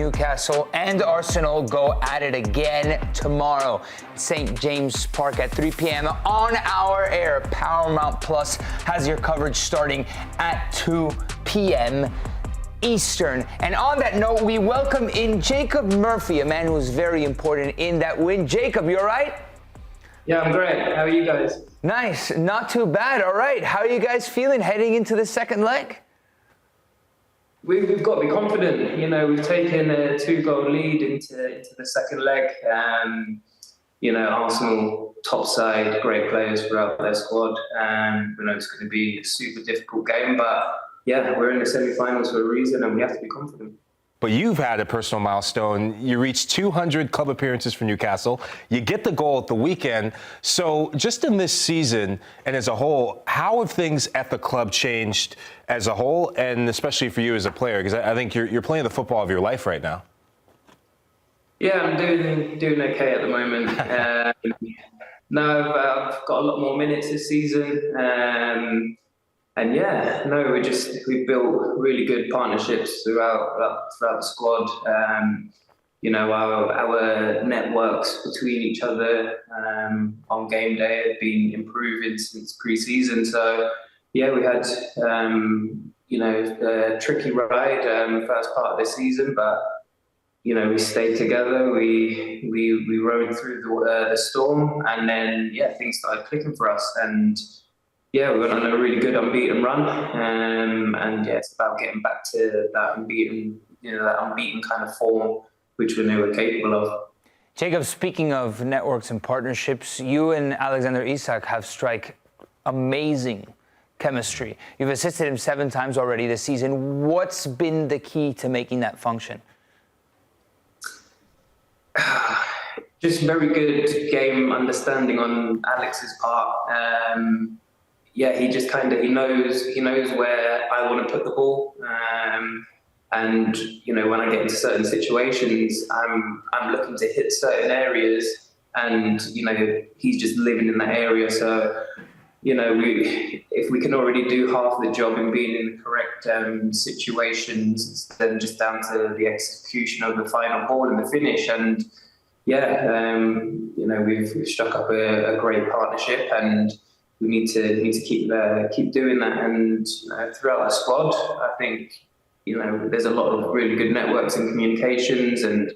Newcastle and Arsenal go at it again tomorrow. St. James Park at 3 p.m. on our air. Paramount Plus has your coverage starting at 2 p.m. Eastern. And on that note, we welcome in Jacob Murphy, a man who was very important in that win. Jacob, you all right? Yeah, I'm great. How are you guys? Nice. Not too bad. All right. How are you guys feeling heading into the second leg? We've got to be confident. You know, we've taken a 2-goal lead into the second leg. You know, Arsenal, top side, great players throughout their squad. We know it's going to be a super difficult game, but yeah, we're in the semi-finals for a reason and we have to be confident. But you've had a personal milestone. You reached 200 club appearances for Newcastle. You get the goal at the weekend. So just in this season and as a whole, how have things at the club changed as a whole, and especially for you as a player? Because I think you're playing the football of your life right now. Yeah, I'm doing okay at the moment. No, I've got a lot more minutes this season. And yeah, no, we've built really good partnerships throughout the squad. You know, our networks between each other on game day have been improving since pre-season. So yeah, we had you know, a tricky ride first part of the season, but you know, we stayed together. We rode through the storm, and then yeah, things started clicking for us. And yeah, we went on a really good unbeaten run, and yeah, it's about getting back to that unbeaten kind of form, which we knew we were capable of. Jacob, speaking of networks and partnerships, you and Alexander Isak have struck amazing chemistry. You've assisted him 7 times already this season. What's been the key to making that function? Just very good game understanding on Alex's part. Yeah, he just he knows where I want to put the ball, and you know, when I get into certain situations, I'm looking to hit certain areas, and you know, he's just living in that area. So you know, if we can already do half the job in being in the correct situations, it's then just down to the execution of the final ball and the finish. And yeah, you know, we've struck up a great partnership, and we need to keep doing that. And throughout the squad, I think, you know, there's a lot of really good networks and communications and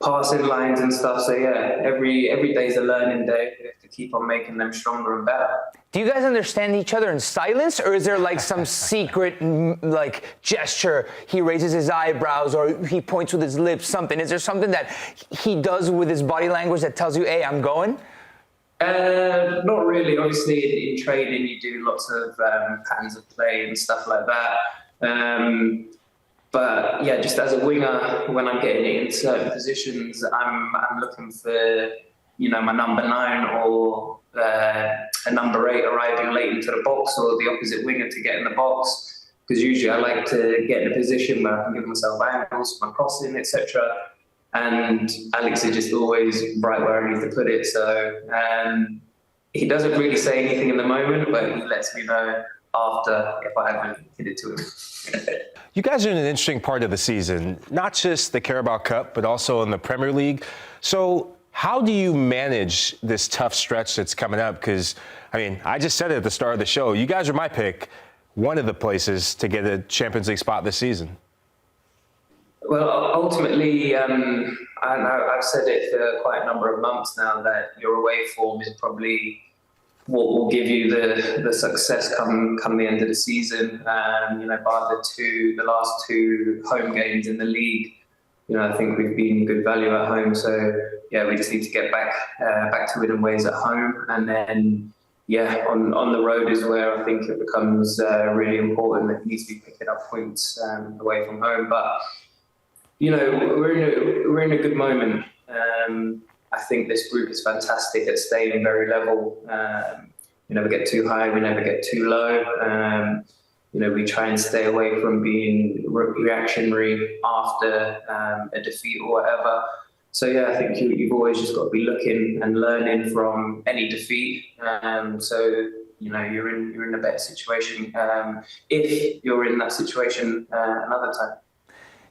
passing lines and stuff. So yeah, every day's a learning day. We have to keep on making them stronger and better. Do you guys understand each other in silence, or is there like some secret like gesture? He raises his eyebrows or he points with his lips, something. Is there something that he does with his body language that tells you, hey, I'm going? Not really. Obviously, in training, you do lots of patterns of play and stuff like that. But yeah, just as a winger, when I'm getting in certain positions, I'm looking for, you know, my number 9 or a number 8 arriving late into the box, or the opposite winger to get in the box. Because usually I like to get in a position where I can give myself angles for my crossing, etc. And Alex is just always right where I need to put it. So he doesn't really say anything in the moment, but he lets me know after if I haven't hit it to him. You guys are in an interesting part of the season, not just the Carabao Cup, but also in the Premier League. So how do you manage this tough stretch that's coming up? Because, I mean, I just said it at the start of the show. You guys are my pick, one of the places to get a Champions League spot this season. Well, ultimately, I've said it for quite a number of months now that your away form is probably what will give you the success come the end of the season. You know, bar the last 2 home games in the league, you know, I think we've been good value at home. So yeah, we just need to get back to winning ways at home, and then yeah, on the road is where I think it becomes really important that you need to be picking up points away from home. But you know, we're in a good moment. I think this group is fantastic at staying very level. We never get too high, we never get too low. You know, we try and stay away from being reactionary after a defeat or whatever. So yeah, I think you've always just got to be looking and learning from any defeat. So you know, you're in a better situation if you're in that situation another time.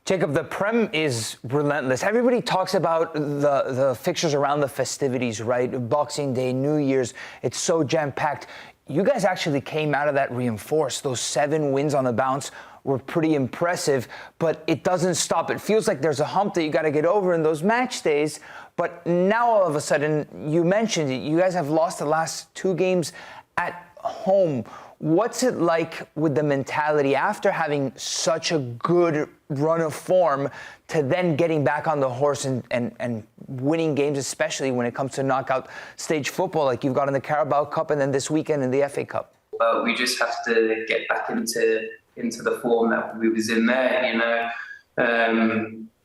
Jacob, the Prem is relentless. Everybody talks about the fixtures around the festivities, right? Boxing Day, New Year's, it's so jam-packed. You guys actually came out of that reinforced. Those 7 wins on the bounce were pretty impressive, but it doesn't stop. It feels like there's a hump that you got to get over in those match days. But now all of a sudden, you mentioned it, you guys have lost the last 2 games at home. What's it like with the mentality after having such a good run of form to then getting back on the horse and winning games, especially when it comes to knockout stage football like you've got in the Carabao Cup and then this weekend in the FA Cup? But we just have to get back into the form that we was in there, you know.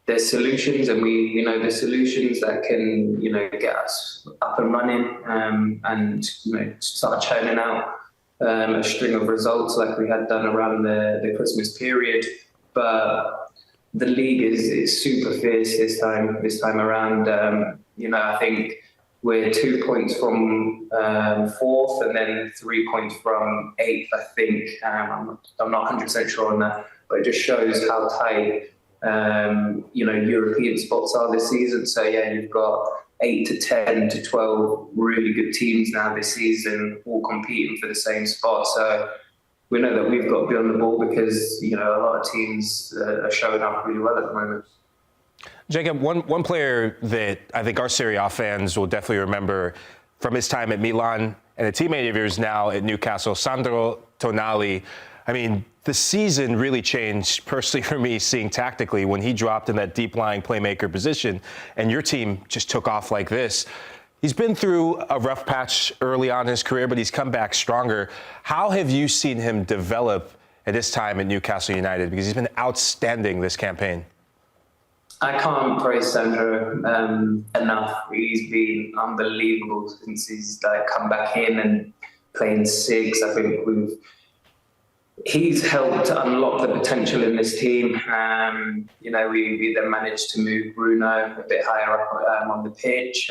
There's solutions, and there's solutions that can, get us up and running, and, start churning out a string of results like we had done around the Christmas period. But the league is super fierce this time around. I think we're 2 points from 4th and then 3 points from 8th, I think. I'm not 100% sure on that, but it just shows how tight European spots are this season. So yeah, you've got 8 to 10 to 12 really good teams now this season, all competing for the same spot. So we know that we've got to be on the ball because, a lot of teams are showing up really well at the moment. Jacob, one player that I think our Serie A fans will definitely remember from his time at Milan and a teammate of yours now at Newcastle, Sandro Tonali. I mean, the season really changed personally for me seeing tactically when he dropped in that deep-lying playmaker position and your team just took off like this. He's been through a rough patch early on in his career, but he's come back stronger. How have you seen him develop at this time at Newcastle United? Because he's been outstanding this campaign. I can't praise Sandro enough. He's been unbelievable since he's come back in and playing 6. I think he's helped to unlock the potential in this team. We then managed to move Bruno a bit higher up on the pitch.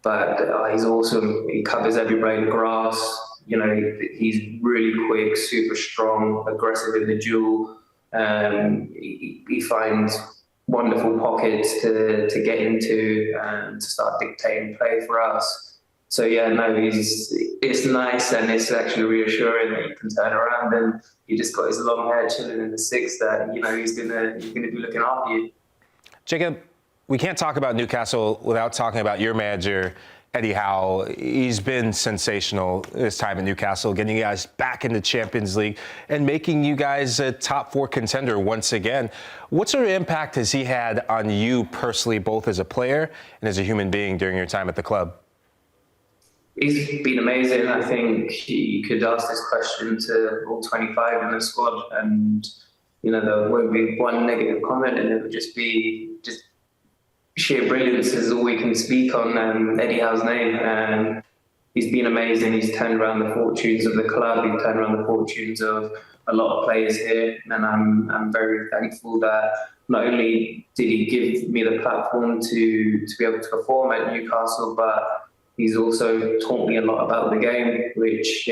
But he's awesome. He covers every blade of grass. He's really quick, super strong, aggressive in the duel. He finds wonderful pockets to get into and to start dictating play for us. So yeah, no, it's nice and it's actually reassuring that you can turn around and he just got his long hair chilling in the 6 that he's gonna be looking after you. Jacob, we can't talk about Newcastle without talking about your manager, Eddie Howe. He's been sensational this time at Newcastle, getting you guys back in the Champions League and making you guys a top 4 contender once again. What sort of impact has he had on you personally, both as a player and as a human being during your time at the club? He's been amazing. I think you could ask this question to all 25 in the squad and, there won't be one negative comment and it would just be sheer brilliance is all we can speak on Eddie Howe's name. He's been amazing. He's turned around the fortunes of the club. He's turned around the fortunes of a lot of players here. And I'm very thankful that not only did he give me the platform to be able to perform at Newcastle, but he's also taught me a lot about the game, which,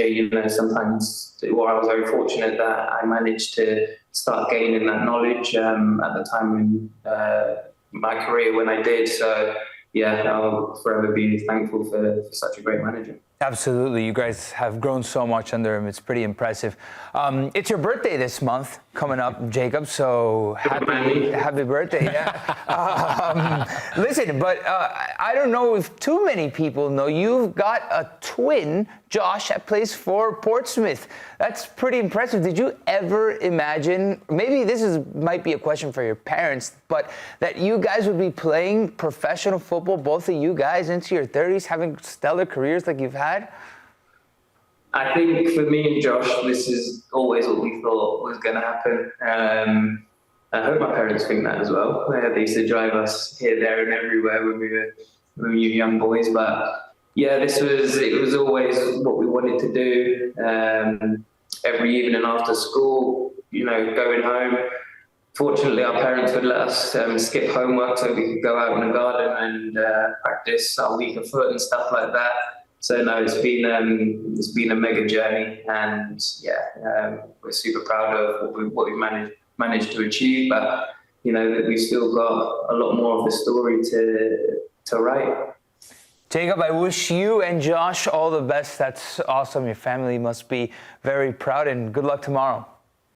sometimes I was very fortunate that I managed to start gaining that knowledge at the time in my career when I did. So, yeah, I'll forever be thankful for such a great manager. Absolutely. You guys have grown so much under him. It's pretty impressive. It's your birthday this month coming up, Jacob, so happy birthday. Yeah. Listen, but I don't know if too many people know you've got a twin, Josh, that plays for Portsmouth. That's pretty impressive. Did you ever imagine, maybe might be a question for your parents, but that you guys would be playing professional football, both of you guys into your 30s, having stellar careers like you've had? I think for me and Josh, this is always what we thought was going to happen. I hope my parents think that as well. They used to drive us here, there, and everywhere when we were young boys. But yeah, it was always what we wanted to do. Every evening after school, going home. Fortunately, our parents would let us skip homework so we could go out in the garden and practice our week of foot and stuff like that. So no, it's been a mega journey, and yeah, we're super proud of what we managed to achieve. But you know that we've still got a lot more of the story to write. Jacob, I wish you and Josh all the best. That's awesome. Your family must be very proud, and good luck tomorrow.